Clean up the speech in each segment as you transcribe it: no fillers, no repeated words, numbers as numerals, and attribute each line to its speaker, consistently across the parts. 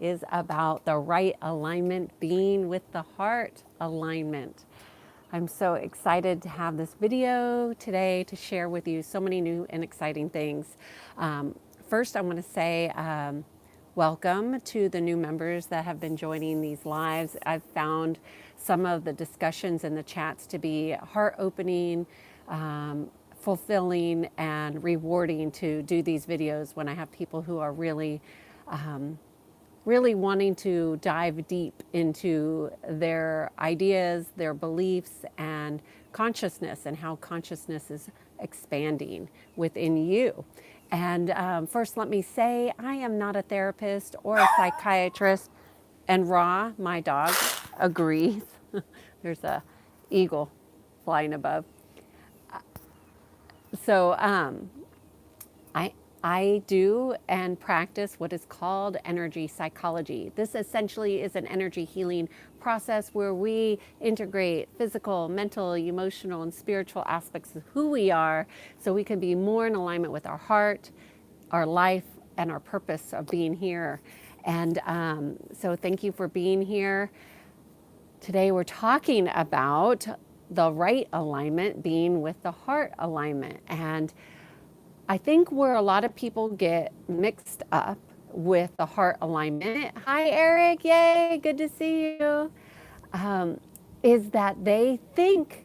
Speaker 1: is about the right alignment, being with the heart alignment. I'm so excited to have this video today to share with you so many new and exciting things. First, I want to say welcome to the new members that have been joining these lives. I've found some of the discussions in the chats to be heart-opening, fulfilling, and rewarding to do these videos when I have people who are really wanting to dive deep into their ideas, their beliefs, and consciousness, and how consciousness is expanding within you. And first, let me say, I am not a therapist or a psychiatrist, and Ra, my dog, agrees. There's a eagle flying above. So I do and practice what is called energy psychology. This essentially is an energy healing process where we integrate physical, mental, emotional, and spiritual aspects of who we are so we can be more in alignment with our heart, our life, and our purpose of being here. And so thank you for being here. Today we're talking about the right alignment, being with the heart alignment. And I think where a lot of people get mixed up with the heart alignment, hi Eric, yay, good to see you, is that they think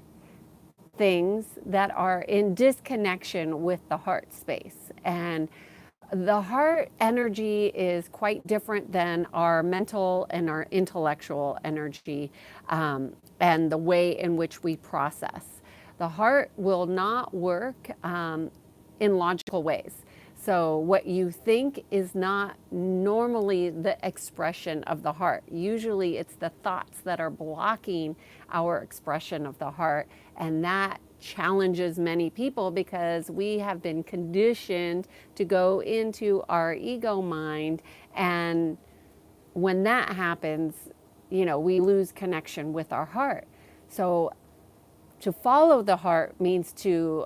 Speaker 1: things that are in disconnection with the heart space. And the heart energy is quite different than our mental and our intellectual energy, and the way in which we process. The heart will not work in logical ways. So what you think is not normally the expression of the heart. Usually it's the thoughts that are blocking our expression of the heart, and that challenges many people because we have been conditioned to go into our ego mind, and when that happens, we lose connection with our heart. So to follow the heart means to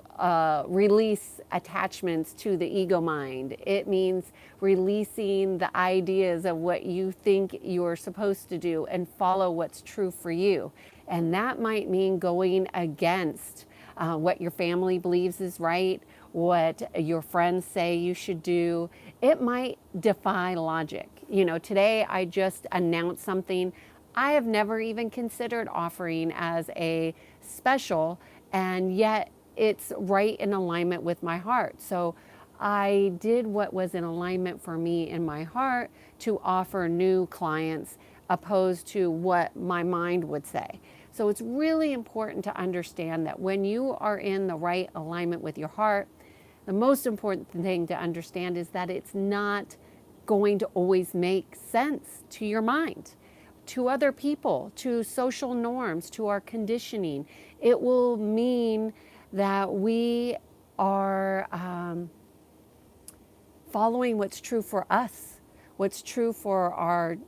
Speaker 1: release attachments to the ego mind. It means releasing the ideas of what you think you're supposed to do and follow what's true for you. And that might mean going against what your family believes is right, what your friends say you should do. It might defy logic. Today I just announced something I have never even considered offering as a special, and yet it's right in alignment with my heart. So I did what was in alignment for me in my heart to offer new clients opposed to what my mind would say. So it's really important to understand that when you are in the right alignment with your heart, the most important thing to understand is that it's not going to always make sense to your mind, to other people, to social norms, to our conditioning. It will mean that we are following what's true for us, what's true for our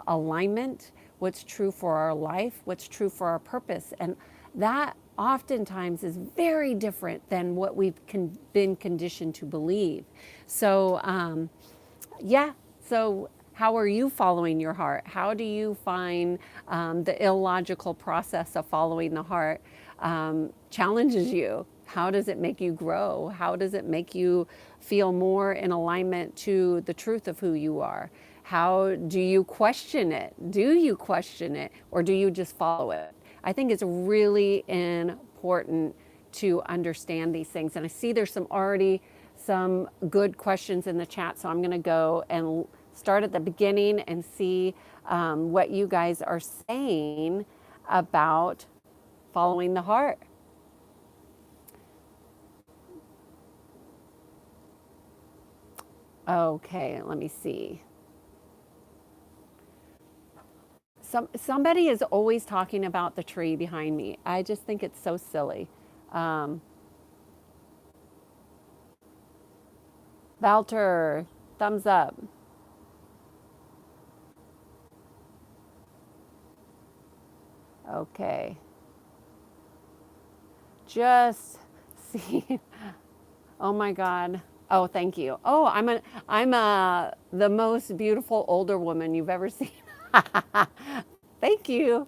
Speaker 1: alignment, what's true for our life, what's true for our purpose. And that oftentimes is very different than what we've been conditioned to believe. So, so how are you following your heart? How do you find the illogical process of following the heart challenges you? How does it make you grow? How does it make you feel more in alignment to the truth of who you are? How do you question it? Do you question it, or do you just follow it? I think it's really important to understand these things. And I see there's already some good questions in the chat, so I'm going to go and start at the beginning and see what you guys are saying about following the heart. Okay, let me see. Somebody is always talking about the tree behind me. I just think it's so silly. Walter, thumbs up. Okay. Just see. Oh my God. Oh, thank you. Oh, I'm the most beautiful older woman you've ever seen. Thank you.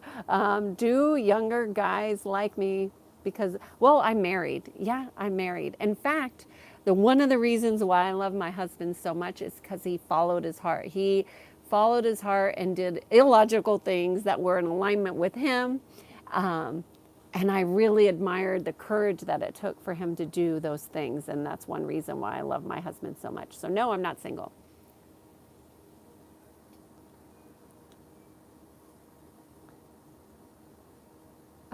Speaker 1: Do younger guys like me? Because, well, I'm married. Yeah, I'm married. In fact, the one of the reasons why I love my husband so much is because he followed his heart. He followed his heart and did illogical things that were in alignment with him. Um, and I really admired the courage that it took for him to do those things. And that's one reason why I love my husband so much. So, no, I'm not single.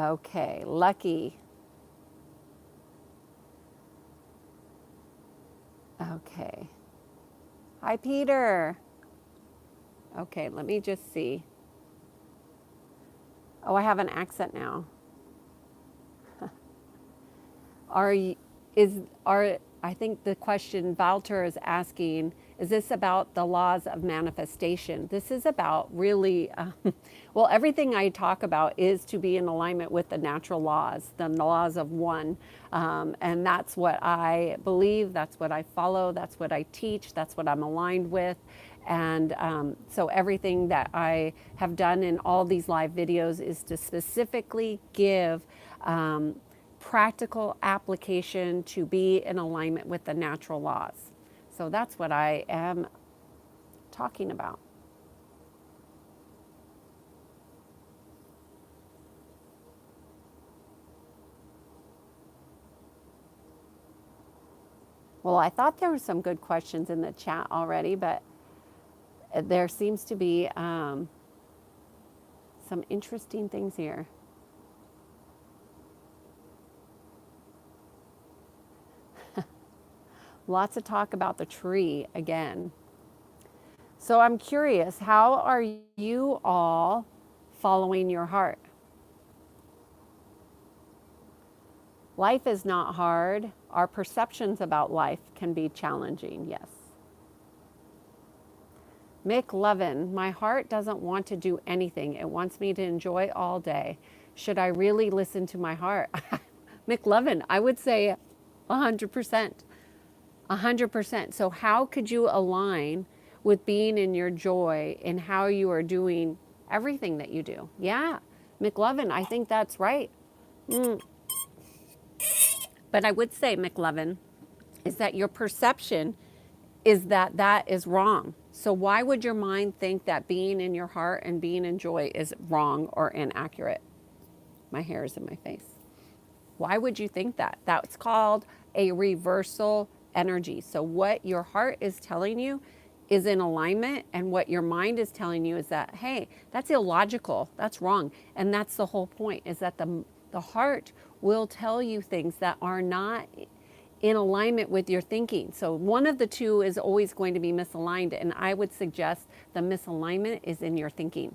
Speaker 1: Okay, lucky. Okay. Hi, Peter. Okay, let me just see. Oh, I have an accent now. Are you, are I think the question Walter is asking, is this about the laws of manifestation? This is about really, well, everything I talk about is to be in alignment with the natural laws, the laws of one. And that's what I believe, that's what I follow, that's what I teach, that's what I'm aligned with. And so everything that I have done in all these live videos is to specifically give practical application to be in alignment with the natural laws. So that's what I am talking about. Well, I thought there were some good questions in the chat already, but there seems to be some interesting things here. Lots of talk about the tree again. So I'm curious, how are you all following your heart? Life is not hard. Our perceptions about life can be challenging, yes. Mick Levin, my heart doesn't want to do anything. It wants me to enjoy all day. Should I really listen to my heart? Mick Levin, I would say 100%. 100%. So, how could you align with being in your joy and how you are doing everything that you do? Yeah, McLovin, I think that's right. But I would say, McLovin, is that your perception is that that is wrong. So, why would your mind think that being in your heart and being in joy is wrong or inaccurate? My hair is in my face. Why would you think that? That's called a reversal energy. So, what your heart is telling you is in alignment, and what your mind is telling you is that, hey, that's illogical, that's wrong. And that's the whole point, is that the heart will tell you things that are not in alignment with your thinking. So, one of the two is always going to be misaligned, and I would suggest the misalignment is in your thinking.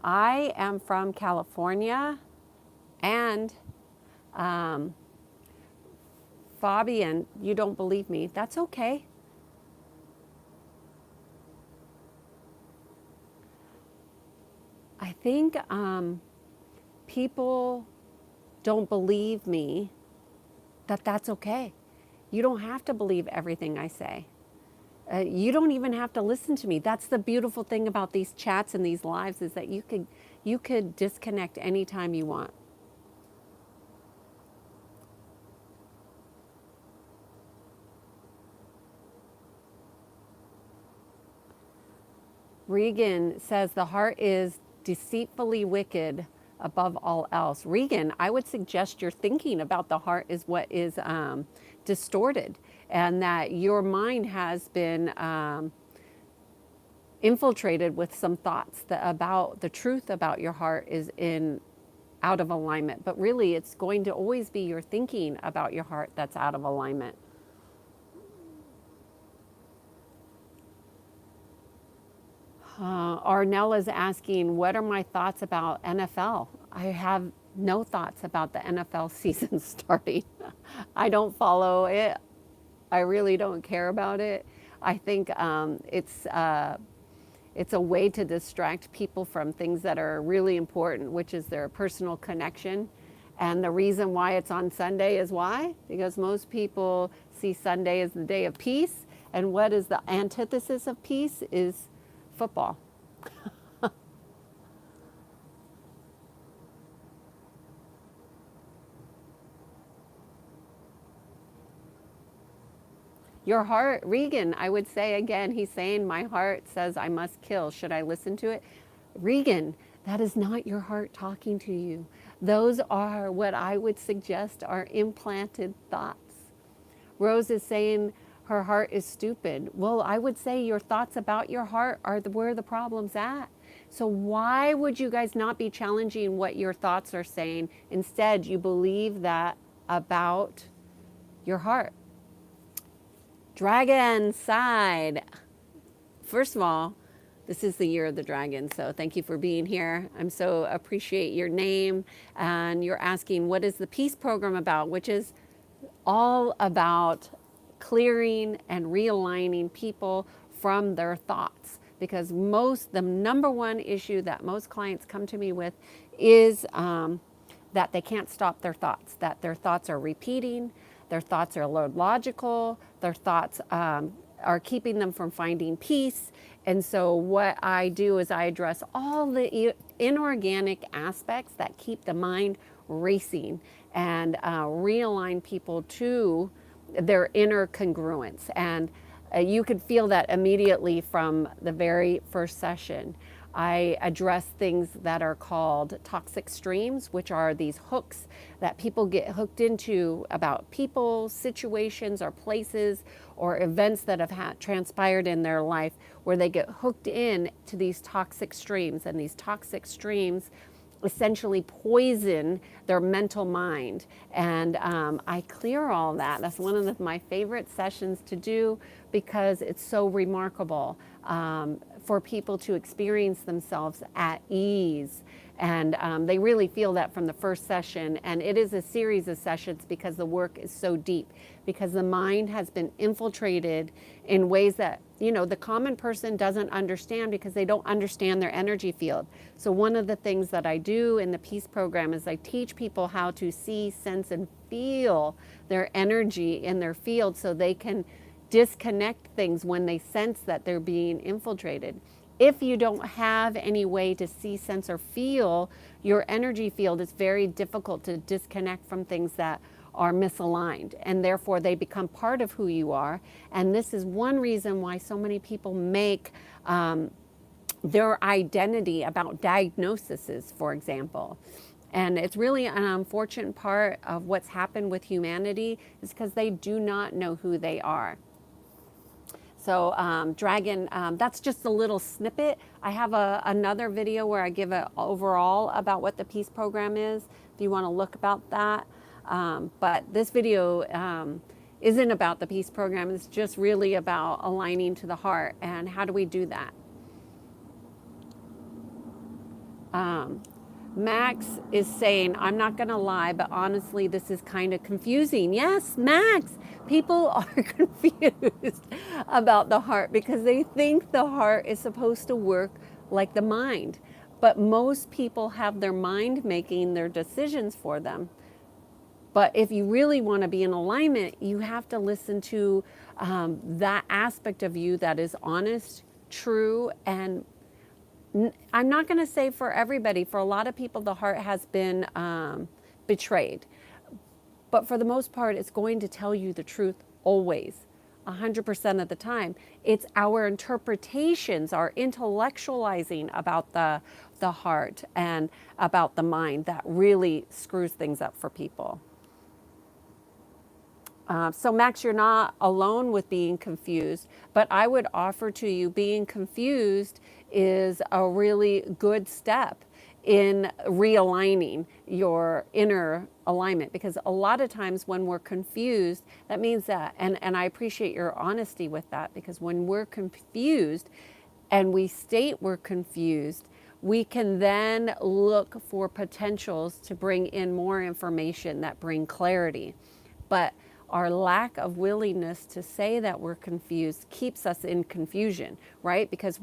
Speaker 1: I am from California, and Fabian, you don't believe me. That's okay. I think people don't believe me, that's okay. You don't have to believe everything I say. You don't even have to listen to me. That's the beautiful thing about these chats and these lives, is that you could disconnect anytime you want. Regan says the heart is deceitfully wicked above all else. Regan, I would suggest your thinking about the heart is what is distorted, and that your mind has been infiltrated with some thoughts that about the truth about your heart is in out of alignment. But really, it's going to always be your thinking about your heart that's out of alignment. Arnell is asking, what are my thoughts about NFL? I have no thoughts about the NFL season starting. I don't follow it. I really don't care about it. I think It's a way to distract people from things that are really important, which is their personal connection. And the reason why it's on Sunday is why? Because most people see Sunday as the day of peace. And what is the antithesis of peace is football. Your heart, Regan, I would say again, he's saying, my heart says I must kill. Should I listen to it? Regan, that is not your heart talking to you. Those are what I would suggest are implanted thoughts. Rose is saying her heart is stupid. Well, I would say your thoughts about your heart are where the problem's at. So why would you guys not be challenging what your thoughts are saying? Instead, you believe that about your heart. Dragon side. First of all, this is the year of the dragon, so thank you for being here. I'm so appreciate your name, and you're asking what is the peace program about, which is all about clearing and realigning people from their thoughts, because the number one issue that most clients come to me with is that they can't stop their thoughts, that their thoughts are repeating, their thoughts are illogical, their thoughts are keeping them from finding peace. And so what I do is I address all the inorganic aspects that keep the mind racing and realign people to their inner congruence. And you could feel that immediately from the very first session. I address things that are called toxic streams, which are these hooks that people get hooked into about people, situations, or places, or events that have transpired in their life, where they get hooked in to these toxic streams. And these toxic streams essentially poison their mental mind. And I clear all that. That's one of my favorite sessions to do, because it's so remarkable for people to experience themselves at ease. And they really feel that from the first session. And it is a series of sessions because the work is so deep, because the mind has been infiltrated in ways that, the common person doesn't understand, because they don't understand their energy field. So one of the things that I do in the Peace Program is I teach people how to see, sense, and feel their energy in their field, so they can disconnect things when they sense that they're being infiltrated. If you don't have any way to see, sense, or feel your energy field, it's very difficult to disconnect from things that are misaligned, and therefore they become part of who you are. And this is one reason why so many people make their identity about diagnoses, for example. And it's really an unfortunate part of what's happened with humanity, is because they do not know who they are. So Dragon, that's just a little snippet. I have another video where I give an overall about what the Peace Program is, if you want to look about that. But this video isn't about the Peace Program. It's just really about aligning to the heart. And how do we do that? Max is saying, I'm not going to lie, but honestly, this is kind of confusing. Yes, Max, people are confused about the heart because they think the heart is supposed to work like the mind. But most people have their mind making their decisions for them. But if you really want to be in alignment, you have to listen to that aspect of you that is honest, true, and I'm not going to say for everybody. For a lot of people, the heart has been betrayed. But for the most part, it's going to tell you the truth always, 100% of the time. It's our interpretations, our intellectualizing about the heart and about the mind that really screws things up for people. So Max, you're not alone with being confused, but I would offer to you, being confused is a really good step in realigning your inner alignment, because a lot of times when we're confused, that means that, and I appreciate your honesty with that, because when we're confused and we state we're confused, we can then look for potentials to bring in more information that bring clarity. But our lack of willingness to say that we're confused keeps us in confusion, right? Because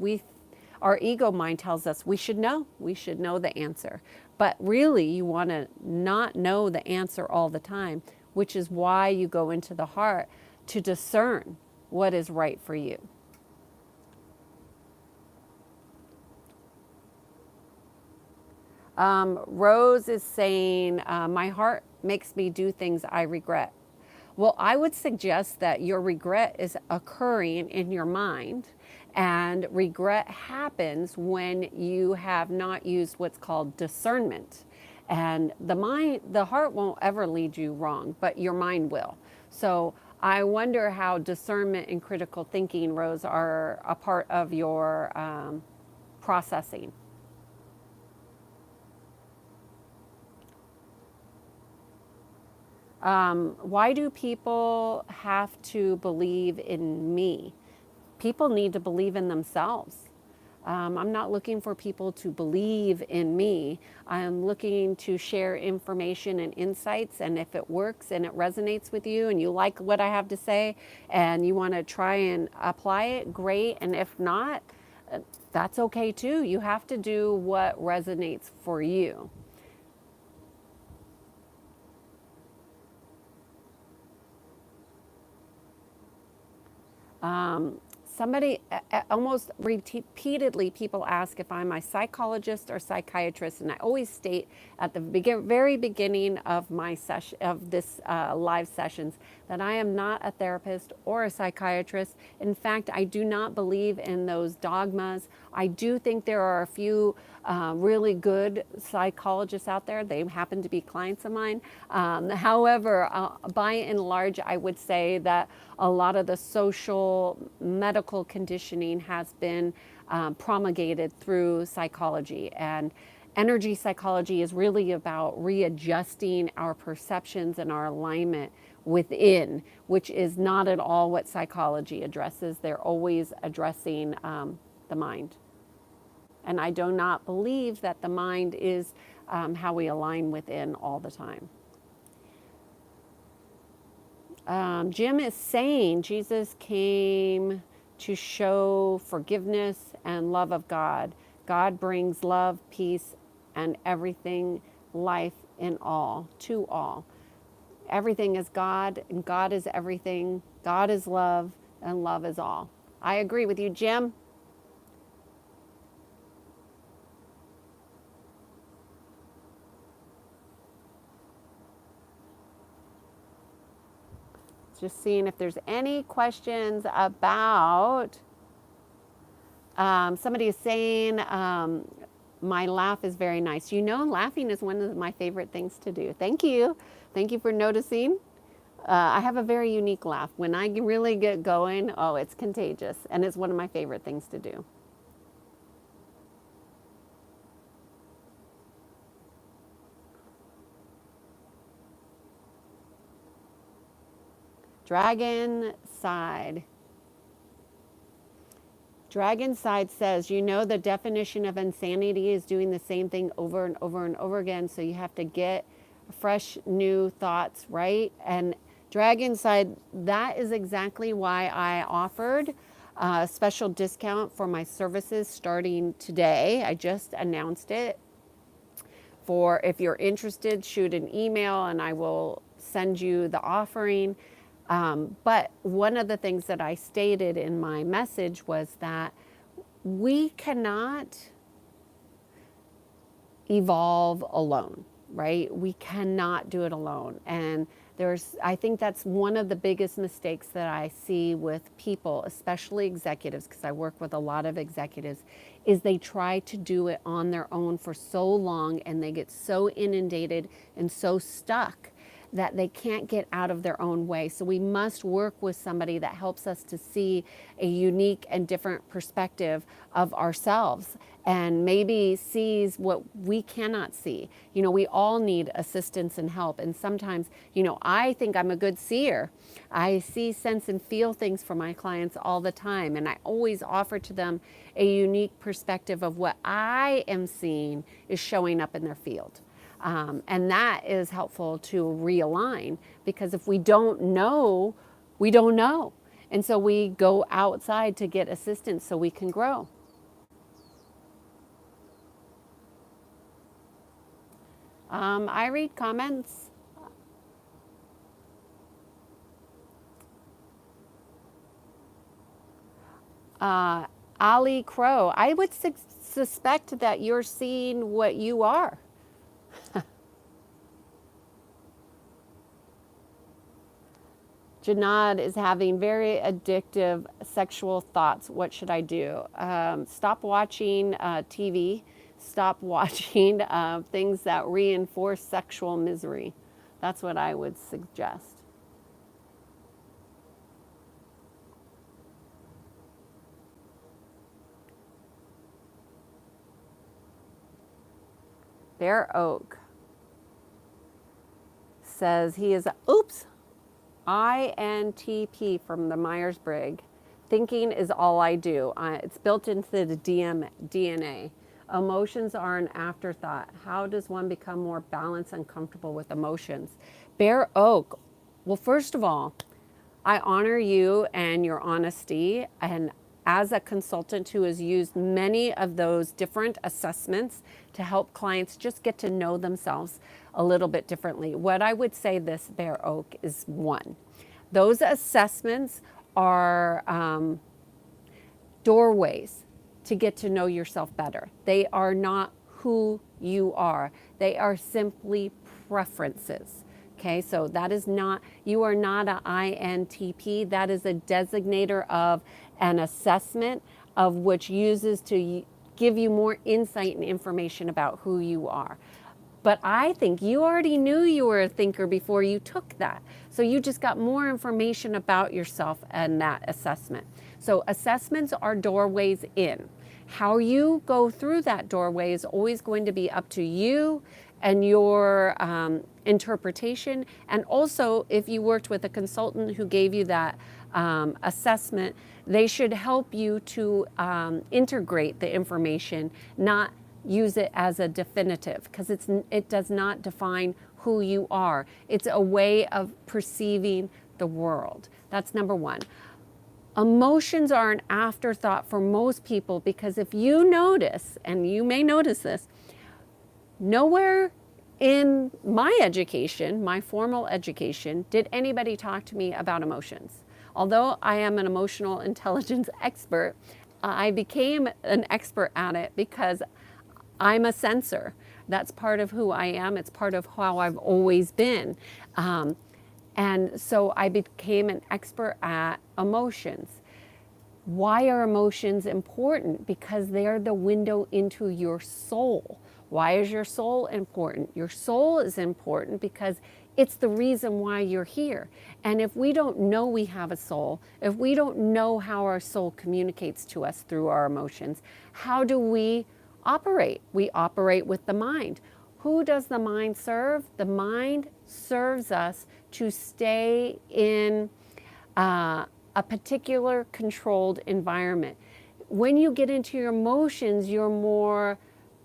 Speaker 1: Our ego mind tells us we should know the answer. But really, you want to not know the answer all the time, which is why you go into the heart to discern what is right for you. Rose is saying, my heart makes me do things I regret. Well, I would suggest that your regret is occurring in your mind, and regret happens when you have not used what's called discernment. And the heart won't ever lead you wrong, but your mind will. So I wonder how discernment and critical thinking, Rose, are a part of your processing. Why do people have to believe in me? People need to believe in themselves. I'm not looking for people to believe in me. I'm looking to share information and insights, and if it works and it resonates with you and you like what I have to say and you want to try and apply it, great. And if not, that's okay too. You have to do what resonates for you. Somebody almost repeatedly, people ask if I'm a psychologist or psychiatrist, and I always state at the very beginning of my session, of this live sessions, that I am not a therapist or a psychiatrist. In fact, I do not believe in those dogmas. I do think there are a few really good psychologists out there. They happen to be clients of mine. However, by and large, I would say that a lot of the social medical conditioning has been promulgated through psychology. And energy psychology is really about readjusting our perceptions and our alignment within, which is not at all what psychology addresses. They're always addressing the mind. And I do not believe that the mind is how we align within all the time. Jim is saying Jesus came to show forgiveness and love of God. God brings love, peace, and everything, life in all, to all. Everything is God, and God is everything. God is love, and love is all. I agree with you, Jim. Just seeing if there's any questions about, somebody is saying, my laugh is very nice. You know, laughing is one of my favorite things to do. Thank you. Thank you for noticing. I have a very unique laugh. When I really get going, oh, it's contagious. And it's one of my favorite things to do. Dragon Side. Dragon Side says, you know, the definition of insanity is doing the same thing over and over and over again. So you have to get fresh, new thoughts, right? And Dragon Side, that is exactly why I offered a special discount for my services starting today. I just announced it. For if you're interested, shoot an email and I will send you the offering. But one of the things that I stated in my message was that we cannot evolve alone, right? We cannot do it alone. And I think that's one of the biggest mistakes that I see with people, especially executives, because I work with a lot of executives, is they try to do it on their own for so long and they get so inundated and so stuck that they can't get out of their own way. So we must work with somebody that helps us to see a unique and different perspective of ourselves and maybe sees what we cannot see. You know, we all need assistance and help. And sometimes, you know, I think I'm a good seer. I see, sense, and feel things for my clients all the time. And I always offer to them a unique perspective of what I am seeing is showing up in their field. And that is helpful to realign, because if we don't know, we don't know. And so we go outside to get assistance so we can grow. I read comments. Ali Crow, I would suspect that you're seeing what you are. Janad is having very addictive sexual thoughts. What should I do? Stop watching TV. Stop watching things that reinforce sexual misery. That's what I would suggest. Bear Oak says he is, INTP from the Myers-Briggs. Thinking is all I do. It's built into the DNA. Emotions are an afterthought. How does one become more balanced and comfortable with emotions? Bear Oak. Well, first of all, I honor you and your honesty. And as a consultant who has used many of those different assessments to help clients just get to know themselves a little bit differently, what I would say this, Bear Oak, is one. Those assessments are doorways to get to know yourself better. They are not who you are. They are simply preferences. Okay, so that is not, you are not an INTP. That is a designator of an assessment of which uses to give you more insight and information about who you are. But I think you already knew you were a thinker before you took that. So you just got more information about yourself and that assessment. So assessments are doorways in. How you go through that doorway is always going to be up to you and your interpretation. And also, if you worked with a consultant who gave you that assessment, they should help you to integrate the information, not use it as a definitive, because it does not define who you are. It's a way of perceiving the world. That's number one. Emotions are an afterthought for most people, because if you notice, and you may notice this, nowhere in my education, my formal education, did anybody talk to me about emotions. Although I am an emotional intelligence expert, I became an expert at it because I'm a sensor. That's part of who I am. It's part of how I've always been. And so I became an expert at emotions. Why are emotions important? Because they're the window into your soul. Why is your soul important? Your soul is important because it's the reason why you're here. And if we don't know we have a soul, if we don't know how our soul communicates to us through our emotions, how do we operate? We operate with the mind. Who does the mind serve? The mind serves us to stay in a particular controlled environment. When you get into your emotions, you're more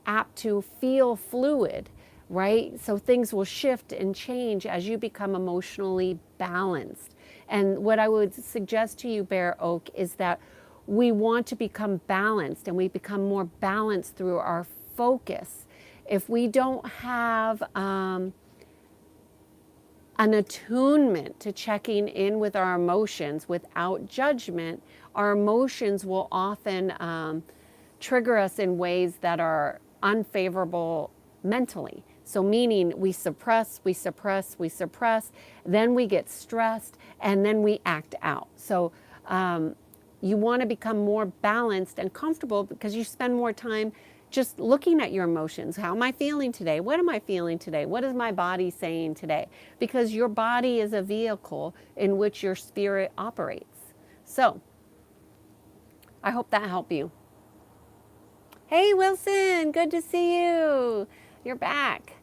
Speaker 1: apt to feel fluid, right? So things will shift and change as you become emotionally balanced. And what I would suggest to you, Bear Oak, is that we want to become balanced, and we become more balanced through our focus. If we don't have an attunement to checking in with our emotions without judgment, our emotions will often trigger us in ways that are unfavorable mentally. So meaning we suppress, then we get stressed, and then we act out. So you want to become more balanced and comfortable because you spend more time just looking at your emotions. How am I feeling today? What am I feeling today? What is my body saying today? Because your body is a vehicle in which your spirit operates. So I hope that helped you. Hey, Wilson, good to see you. You're back.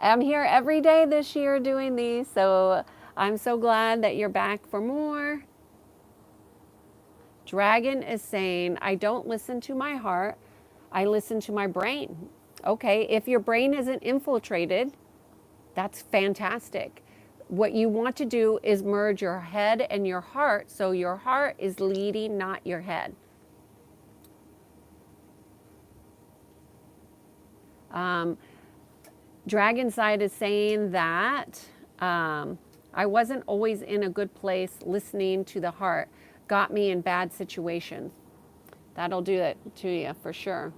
Speaker 1: I'm here every day this year doing these, so I'm so glad that you're back for more. Dragon is saying, I don't listen to my heart, I listen to my brain. Okay, if your brain isn't infiltrated, that's fantastic. What you want to do is merge your head and your heart, so your heart is leading, not your head. Dragon side is saying that I wasn't always in a good place. Listening to the heart got me in bad situations. That'll do it to you for sure.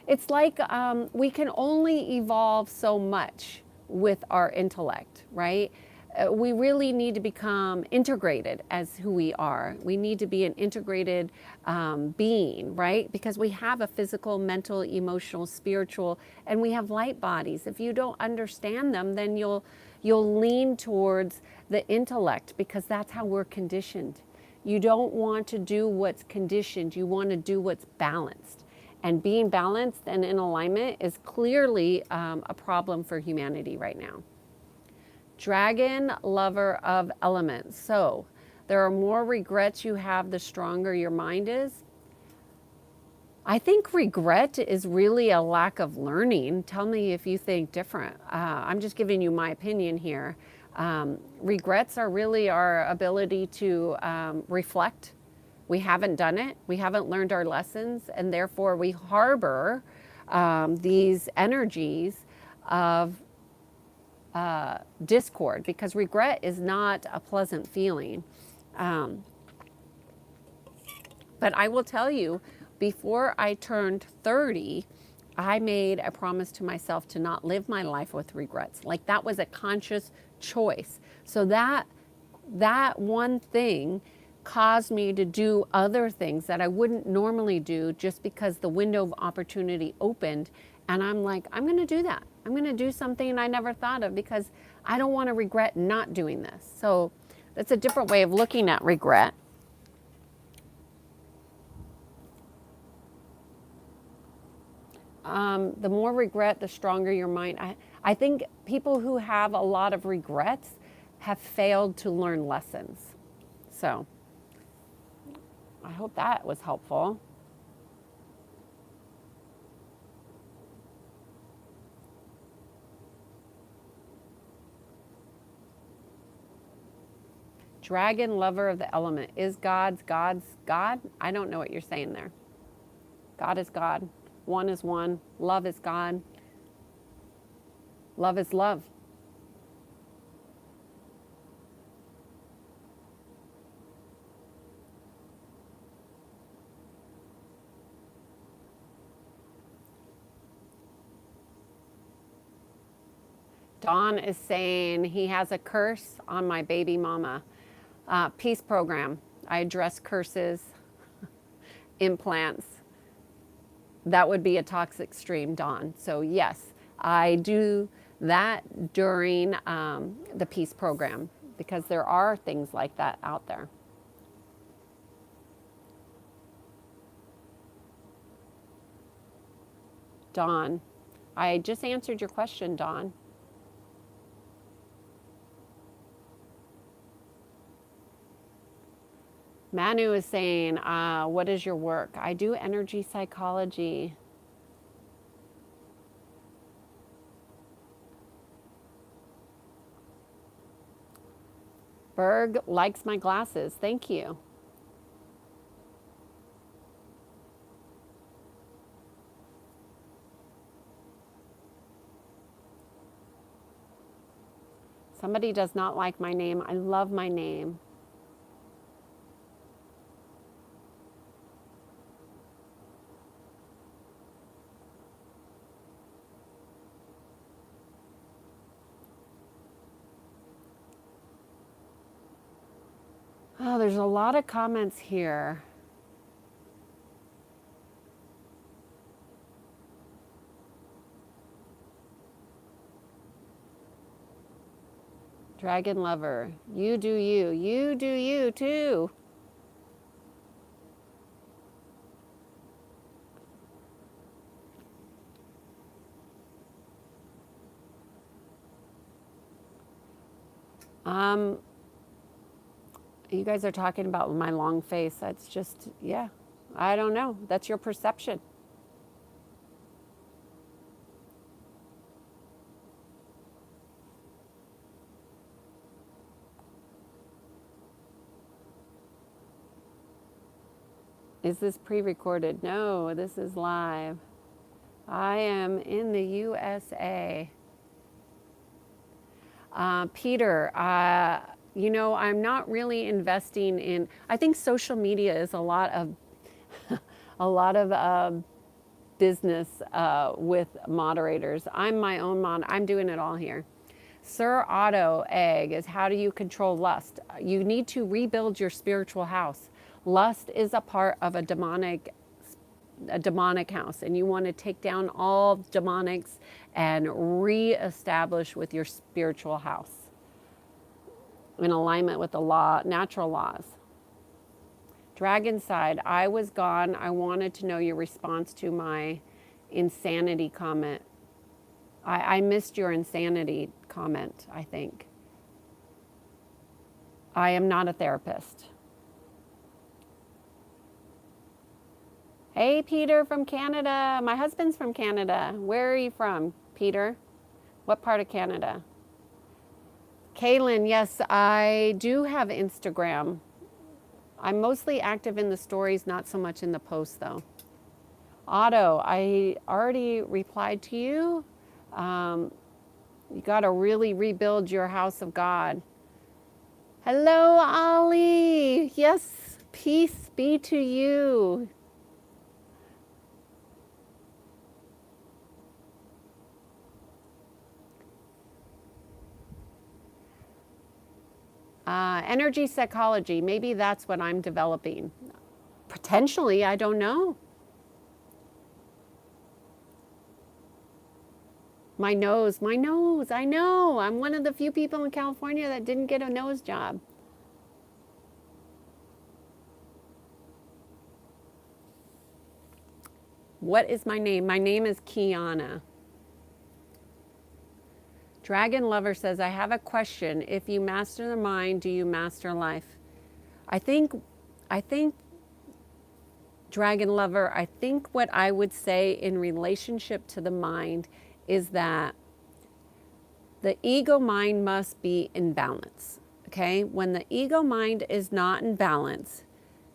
Speaker 1: It's like we can only evolve so much with our intellect, right? We really need to become integrated as who we are. We need to be an integrated being, right? Because we have a physical, mental, emotional, spiritual, and we have light bodies. If you don't understand them, then you'll lean towards the intellect, because that's how we're conditioned. You don't want to do what's conditioned. You want to do what's balanced. And being balanced and in alignment is clearly a problem for humanity right now. Dragon, lover of elements. So there are more regrets you have, the stronger your mind is. I think regret is really a lack of learning. Tell me if you think different. I'm just giving you my opinion here. Regrets are really our ability to reflect. We haven't done it. We haven't learned our lessons, and therefore we harbor these energies of discord, because regret is not a pleasant feeling. But I will tell you, before I turned 30, I made a promise to myself to not live my life with regrets. Like, that was a conscious choice. So that one thing caused me to do other things that I wouldn't normally do, just because the window of opportunity opened. And I'm like, I'm going to do that. I'm going to do something I never thought of, because I don't want to regret not doing this. So that's a different way of looking at regret. The more regret, the stronger your mind. I think people who have a lot of regrets have failed to learn lessons. So I hope that was helpful. Dragon, lover of the element. Is God's God? I don't know what you're saying there. God is God. One is one. Love is God. Love is love. Don is saying he has a curse on my baby mama. Peace program. I address curses, implants. That would be a toxic stream, Dawn. So yes, I do that during the peace program, because there are things like that out there. Dawn, I just answered your question, Dawn. Manu is saying, what is your work? I do energy psychology. Berg likes my glasses. Thank you. Somebody does not like my name. I love my name. Oh, there's a lot of comments here. Dragon lover, you do you. You do you too. You guys are talking about my long face. That's just, yeah, I don't know. That's your perception. Is this pre-recorded? No, this is live. I am in the USA. Peter, I'm not really investing in, I think social media is a lot of, a lot of business with moderators. I'm my own I'm doing it all here. Sir Otto Egg is, how do you control lust? You need to rebuild your spiritual house. Lust is a part of a demonic house, and you want to take down all demonics and reestablish with your spiritual house in alignment with the law, natural laws. Dragon side, I was gone. I wanted to know your response to my insanity comment. I missed your insanity comment, I think. I am not a therapist. Hey, Peter from Canada. My husband's from Canada. Where are you from, Peter? What part of Canada? Kaylin, yes, I do have Instagram. I'm mostly active in the stories, not so much in the posts, though. Otto, I already replied to you. You got to really rebuild your house of God. Hello, Ali. Yes, peace be to you. Energy psychology, maybe that's what I'm developing. Potentially, I don't know. My nose, I know. I'm one of the few people in California that didn't get a nose job. What is my name? My name is Kiana. Dragon Lover says, I have a question. If you master the mind, do you master life? I think, Dragon Lover, I think what I would say in relationship to the mind is that the ego mind must be in balance. Okay? When the ego mind is not in balance,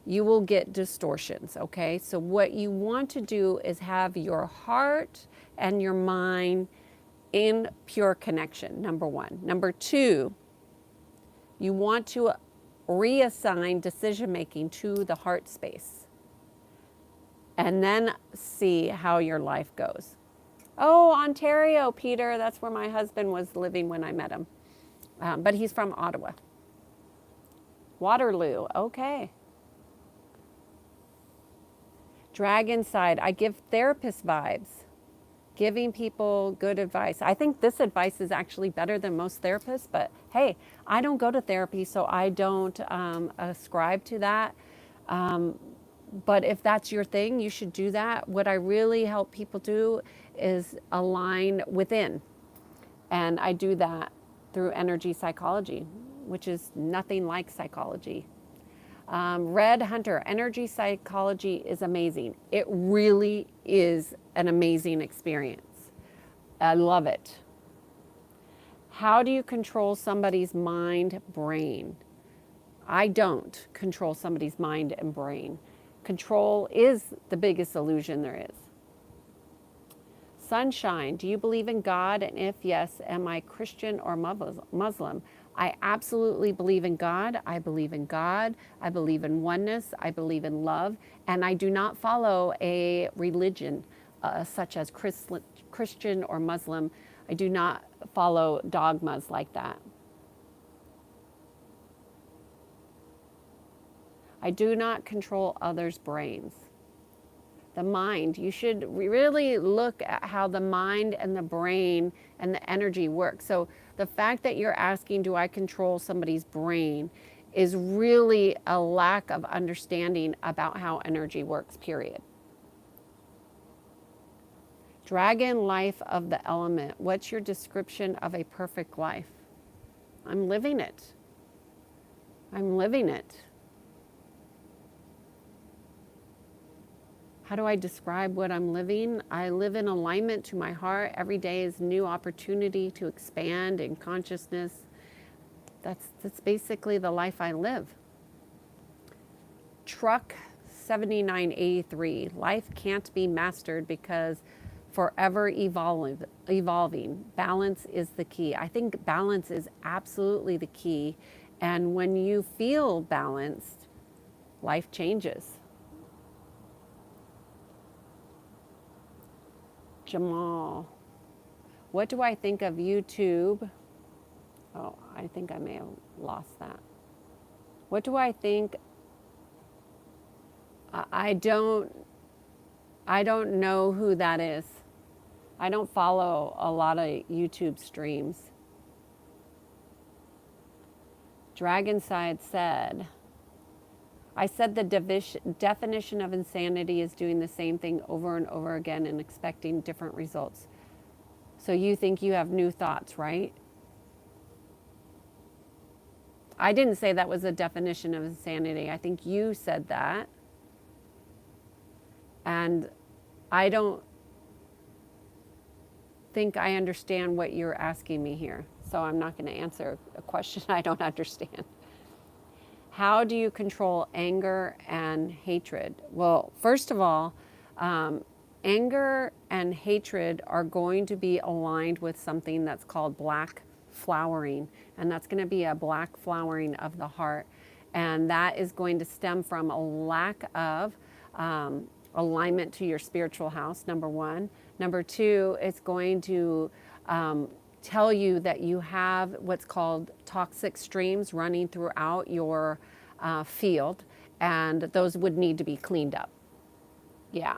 Speaker 1: you will get distortions. Okay? So what you want to do is have your heart and your mind in pure connection, number one. Number two, you want to reassign decision making to the heart space and then see how your life goes. Oh, Ontario, Peter, that's where my husband was living when I met him. But he's from Ottawa. Waterloo, okay. Dragon side, I give therapist vibes. Giving people good advice. I think this advice is actually better than most therapists, but hey, I don't go to therapy, so I don't ascribe to that. But if that's your thing, you should do that. What I really help people do is align within. And I do that through energy psychology, which is nothing like psychology. Red Hunter, energy psychology is amazing. It really is an amazing experience. I love it. How do you control somebody's mind, brain? I don't control somebody's mind and brain. Control is the biggest illusion there is. Sunshine, do you believe in God? And if yes, am I Christian or Muslim? I absolutely believe in God. I believe in God. I believe in oneness. I believe in love. And I do not follow a religion such as Christian or Muslim. I do not follow dogmas like that. I do not control others' brains. The mind, you should really look at how the mind and the brain and the energy work. So the fact that you're asking, do I control somebody's brain, is really a lack of understanding about how energy works, period. Dragon life of the element. What's your description of a perfect life? I'm living it. I'm living it. How do I describe what I'm living? I live in alignment to my heart. Every day is a new opportunity to expand in consciousness. That's basically the life I live. Truck 7983. Life can't be mastered because forever evolving. Balance is the key. I think balance is absolutely the key. And when you feel balanced, life changes. Jamal, what do I think of YouTube? Oh, I think I may have lost that. What do I think? I don't know who that is. I don't follow a lot of YouTube streams. Dragonside said, I said the definition of insanity is doing the same thing over and over again and expecting different results. So you think you have new thoughts, right? I didn't say that was a definition of insanity. I think you said that. And I don't think I understand what you're asking me here. So I'm not going to answer a question I don't understand. How do you control anger and hatred? Well, first of all, anger and hatred are going to be aligned with something that's called black flowering. And that's going to be a black flowering of the heart. And that is going to stem from a lack of alignment to your spiritual house, number one. Number two, it's going to tell you that you have what's called toxic streams running throughout your field, and those would need to be cleaned up. Yeah.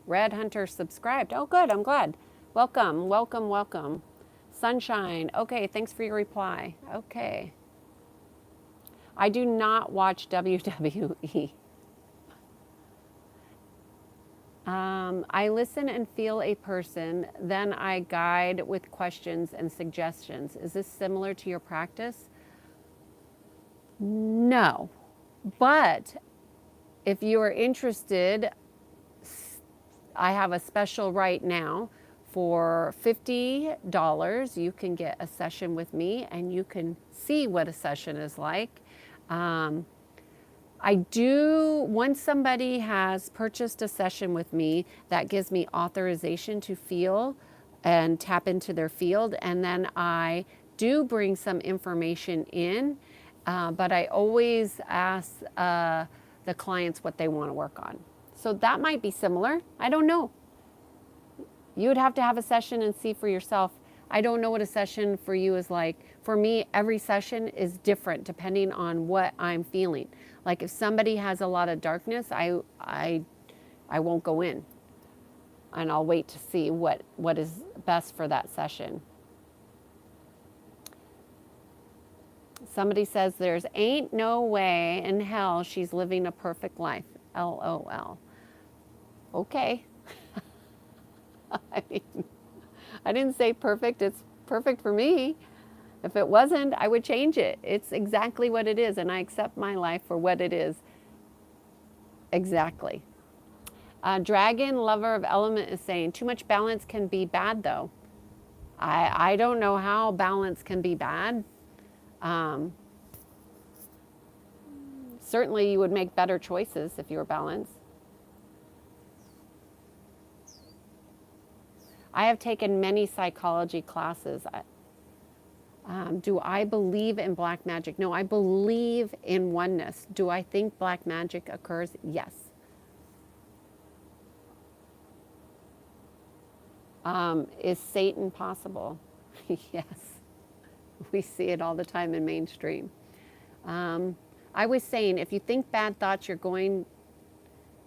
Speaker 1: Red Hunter subscribed. Oh, good. I'm glad. Welcome, welcome, welcome. Sunshine. Okay, thanks for your reply. Okay. I do not watch WWE. I listen and feel a person, then I guide with questions and suggestions. Is this similar to your practice? No. But if you are interested, I have a special right now. For $50, you can get a session with me and you can see what a session is like. I do, once somebody has purchased a session with me, that gives me authorization to feel and tap into their field. And then I do bring some information in, but I always ask the clients what they want to work on. So that might be similar. I don't know. You would have to have a session and see for yourself. I don't know what a session for you is like. For me, every session is different depending on what I'm feeling. Like if somebody has a lot of darkness, I won't go in, and I'll wait to see what is best for that session. Somebody says there's ain't no way in hell she's living a perfect life. LOL. Okay. I mean, I didn't say perfect. It's perfect for me. If it wasn't, I would change it. It's exactly what it is, and I accept my life for what it is. Exactly. Dragon Lover of Element is saying, too much balance can be bad, though. I don't know how balance can be bad. Certainly, you would make better choices if you were balanced. I have taken many psychology classes. Do I believe in black magic? No, I believe in oneness. Do I think black magic occurs? Yes. Is Satan possible? Yes. We see it all the time in mainstream. I was saying, if you think bad thoughts, you're going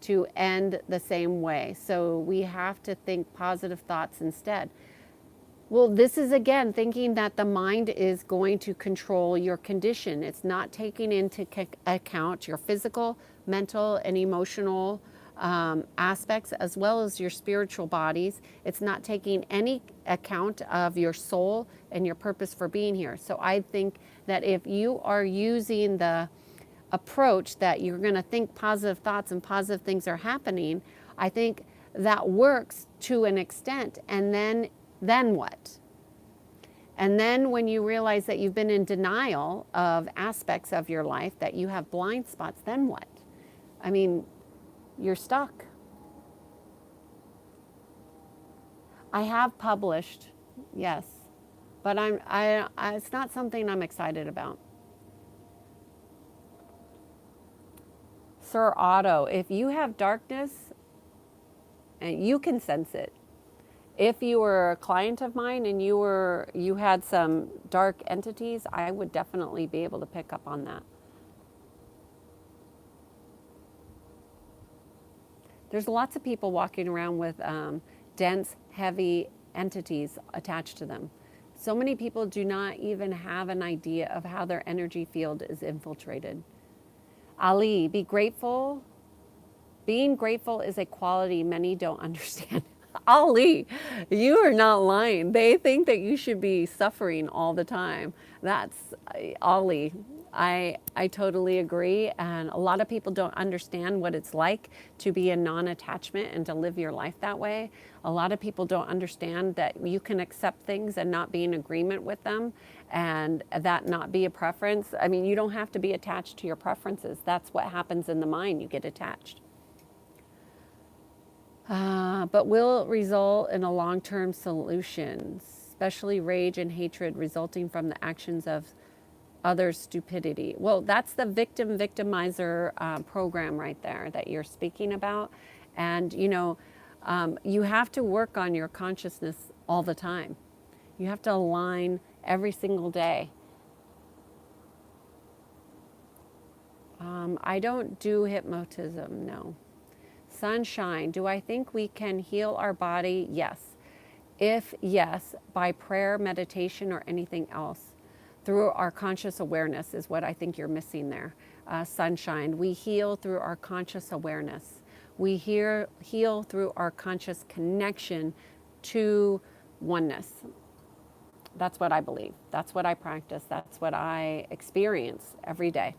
Speaker 1: to end the same way. So we have to think positive thoughts instead. Well, this is again thinking that the mind is going to control your condition. It's not taking into account your physical, mental, and emotional aspects, as well as your spiritual bodies. It's not taking any account of your soul and your purpose for being here. So I think that if you are using the approach that you're going to think positive thoughts and positive things are happening, I think that works to an extent. And then what? And then when you realize that you've been in denial of aspects of your life, that you have blind spots, then what? I mean, you're stuck. I have published, yes, but it's not something I'm excited about. Sir Otto, if you have darkness, and you can sense it. If you were a client of mine and you had some dark entities, I would definitely be able to pick up on that. There's lots of people walking around with dense, heavy entities attached to them. So many people do not even have an idea of how their energy field is infiltrated. Ali, be grateful. Being grateful is a quality many don't understand. Ali, you are not lying. They think that you should be suffering all the time. That's Ali. I totally agree. And a lot of people don't understand what it's like to be in non-attachment and to live your life that way. A lot of people don't understand that you can accept things and not be in agreement with them and that not be a preference. I mean, you don't have to be attached to your preferences. That's what happens in the mind. You get attached. But will it result in a long-term solution, especially rage and hatred resulting from the actions of others' stupidity? Well, that's the victimizer program right there that you're speaking about. And, you have to work on your consciousness all the time. You have to align every single day. I don't do hypnotism, no. Sunshine, do I think we can heal our body? Yes. If yes, by prayer, meditation, or anything else. Through our conscious awareness is what I think you're missing there. Sunshine, we heal through our conscious awareness. We heal through our conscious connection to oneness. That's what I believe. That's what I practice. That's what I experience every day.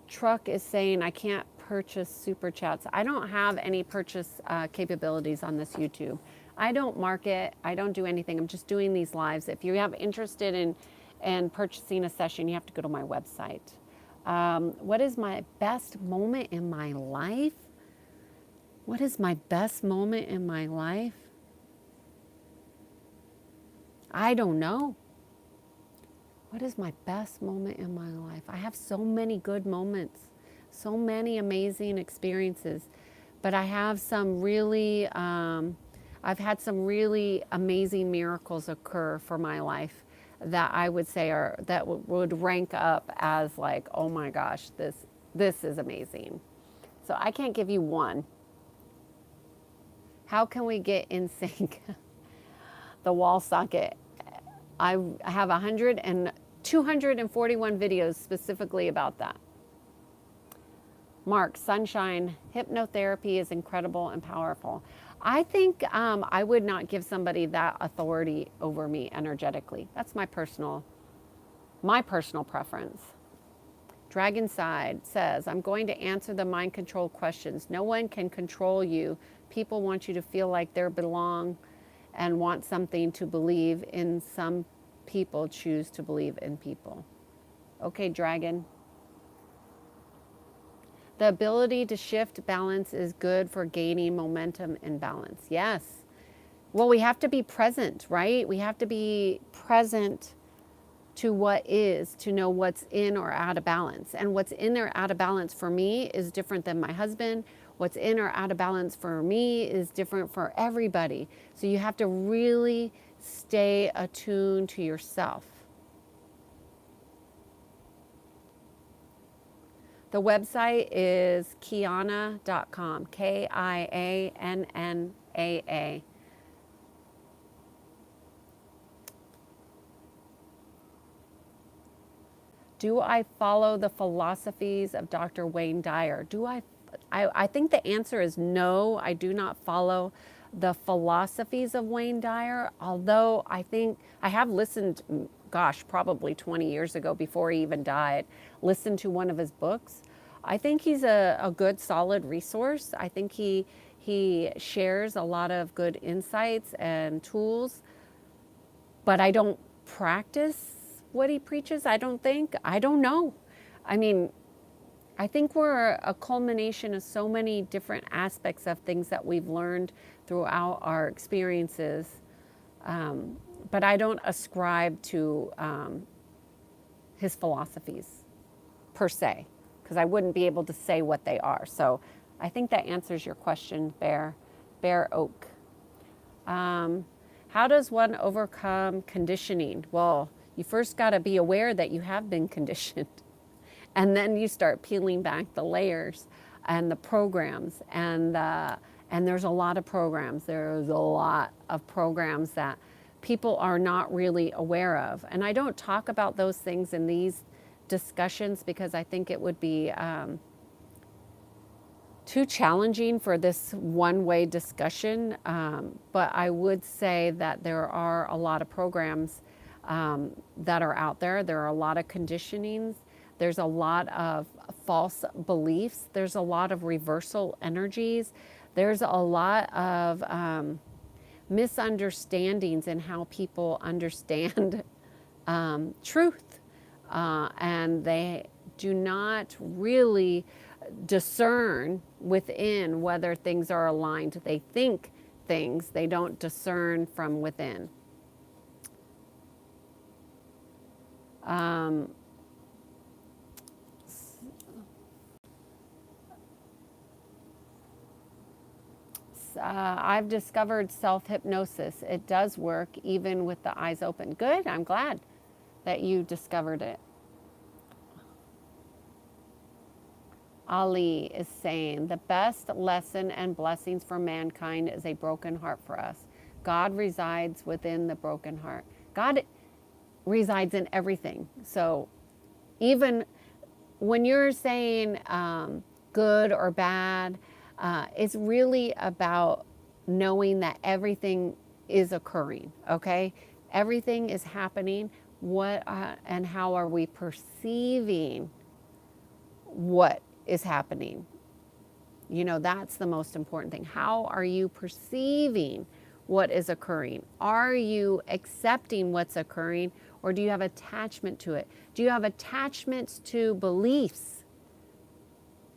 Speaker 1: Truck is saying I can't purchase super chats. I don't have any purchase capabilities on this YouTube. I don't market. I don't do anything. I'm just doing these lives. If you have interested in purchasing a session, you have to go to my website. What is my best moment in my life? What is my best moment in my life? I don't know. What is my best moment in my life? I have so many good moments, so many amazing experiences, but I have some really, I've had some really amazing miracles occur for my life that I would say that would rank up as like, oh my gosh, this is amazing. So I can't give you one. How can we get in sync? The wall socket. I have 241 videos specifically about that. Mark, Sunshine, hypnotherapy is incredible and powerful. I think I would not give somebody that authority over me energetically. That's my personal preference. Dragonside says, I'm going to answer the mind control questions. No one can control you. People want you to feel like they belong and want something to believe in. Some people choose to believe in people. Okay, Dragon. The ability to shift balance is good for gaining momentum and balance. Yes. Well, we have to be present, right? We have to be present to what is, to know what's in or out of balance. And what's in or out of balance for me is different than my husband. What's in or out of balance for me is different for everybody. So you have to really stay attuned to yourself. The website is kiannaa.com, Kiannaa. Do I follow the philosophies of Dr. Wayne Dyer? I think the answer is no, I do not follow the philosophies of Wayne Dyer, although I think I have listened, probably 20 years ago before he even died, listened to one of his books. I think he's a good, solid resource. I think he shares a lot of good insights and tools, but I don't practice what he preaches, I don't think. I don't know. I mean, I think we're a culmination of so many different aspects of things that we've learned throughout our experiences. But I don't ascribe to his philosophies per se, because I wouldn't be able to say what they are. So I think that answers your question, Bear Oak. How does one overcome conditioning? Well, you first got to be aware that you have been conditioned. And then you start peeling back the layers and the programs. And there's a lot of programs. There's a lot of programs that people are not really aware of. And I don't talk about those things in these discussions because I think it would be too challenging for this one-way discussion. But I would say that there are a lot of programs that are out there. There are a lot of conditionings. There's a lot of false beliefs. There's a lot of reversal energies. There's a lot of misunderstandings in how people understand truth. And they do not really discern within whether things are aligned. They think things, they don't discern from within. I've discovered self-hypnosis. It does work even with the eyes open. Good, I'm glad that you discovered it. Ali is saying, the best lesson and blessings for mankind is a broken heart for us. God resides within the broken heart. God resides in everything. So even when you're saying good or bad, it's really about knowing that everything is occurring, okay? Everything is happening. What and how are we perceiving what is happening? You know, that's the most important thing. How are you perceiving what is occurring? Are you accepting what's occurring, or do you have attachment to it? Do you have attachments to beliefs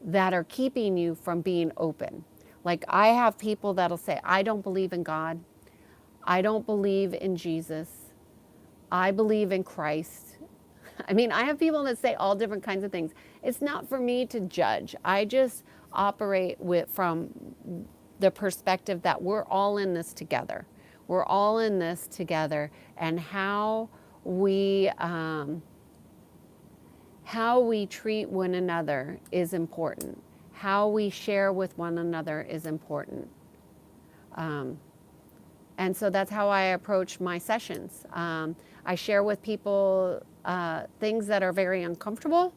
Speaker 1: that are keeping you from being open? Like, I have people that'll say, I don't believe in God. I don't believe in Jesus. I believe in Christ. I mean, I have people that say all different kinds of things. It's not for me to judge. I just operate from the perspective that we're all in this together. We're all in this together, and how we treat one another is important. How we share with one another is important. And so that's how I approach my sessions. I share with people things that are very uncomfortable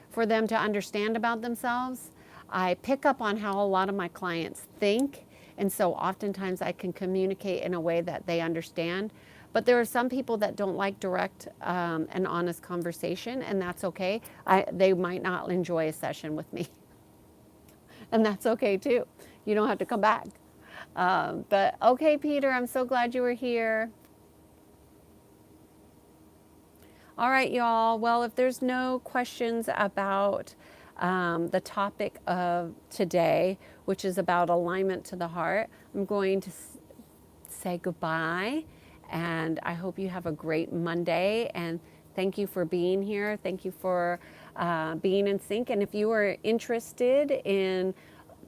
Speaker 1: for them to understand about themselves. I pick up on how a lot of my clients think, and so oftentimes I can communicate in a way that they understand. But there are some people that don't like direct and honest conversation, and that's okay. They might not enjoy a session with me. And that's okay too. You don't have to come back. But okay, Peter, I'm so glad you were here. All right, y'all. Well, if there's no questions about the topic of today, which is about alignment to the heart, I'm going to say goodbye. And I hope you have a great Monday. And thank you for being here. Thank you for being in sync. And if you are interested in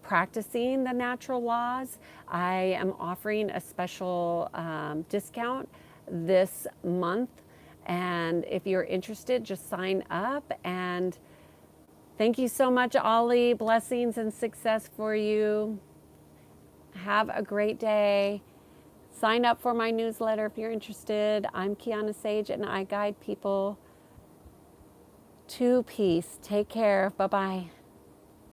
Speaker 1: practicing the natural laws, I am offering a special discount this month. And if you're interested, just sign up. And thank you so much, Ollie. Blessings and success for you. Have a great day. Sign up for my newsletter if you're interested. I'm Kiana Sage, and I guide people to peace. Take care. Bye-bye.